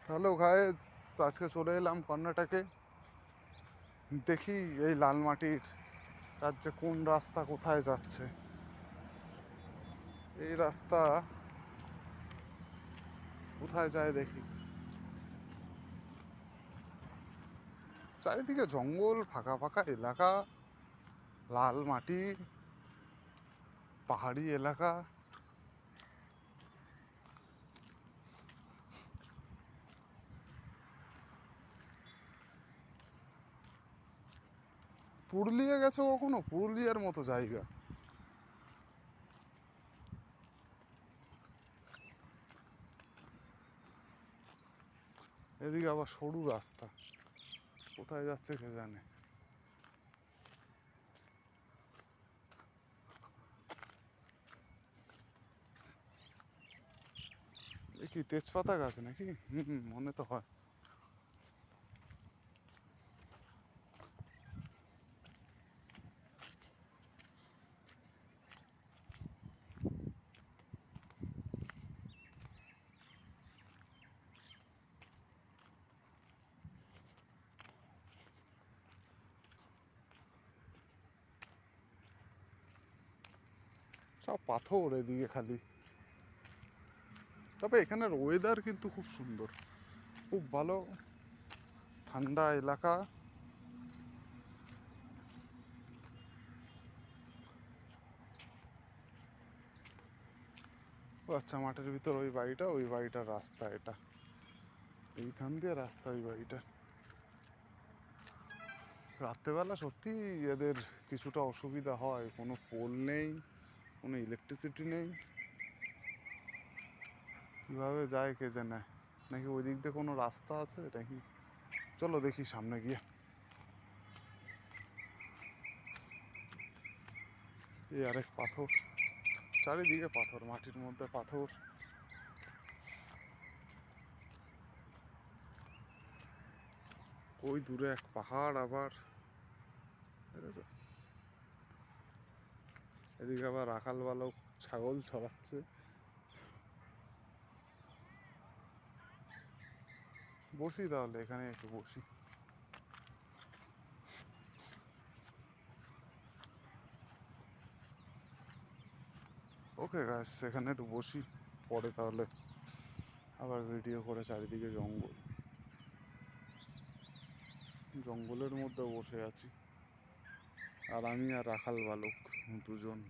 Hello guys, আজকে চলে এলাম কর্ণাটকে। দেখি এই লাল মাটির রাজ্যে কোন রাস্তা কোথায় যাচ্ছে। এই রাস্তা কোথায় যায় দেখি। চারিদিকে জঙ্গল, ফাঁকা ফাঁকা এলাকা, লাল মাটি, পাহাড়ি এলাকা। পুরুলিয়া গেছো কখনো? পুরুলিয়ার মতো জায়গা। এদিকে আবার সরু রাস্তা, কোথায় যাচ্ছে কে জানে। এ কি তেজপাতা গাছ নাকি? মনে তো হয়। সব পাথর এদিকে খালি। তবে এখানের ওয়েদার কিন্তু খুব সুন্দর, খুব ভালো, ঠান্ডা এলাকা। ও আচ্ছা, মাঠের ভিতর ওই বাড়িটা, ওই বাড়িটার রাস্তা এটা। এইখান দিয়ে রাস্তা ওই বাড়িটা। রাত্রেবেলা সত্যি এদের কিছুটা অসুবিধা হয়, কোনো পোল নেই, কোনো ইলেকট্রিসিটি নেই। কীভাবে যায় কে জানে। নাকি ওই দিক দিয়ে কোনো রাস্তা আছে নাকি। চলো দেখি সামনে গিয়ে। এই আরেক পাথর, চারিদিকে পাথর, মাটির মধ্যে পাথর। ওই দূরে এক পাহাড় আবার, দেখেছো? এদিকে আবার রাখাল বালক ছাগল ছড়াচ্ছে। বসি তাহলে, এখানে একটু বসি। ওকে গাছ, এখানে একটু বসি, পরে তাহলে আবার ভিডিও করে। চারিদিকে জঙ্গল, জঙ্গলের মধ্যে বসে আছি, আর আমি আর রাখাল বালক দুজন।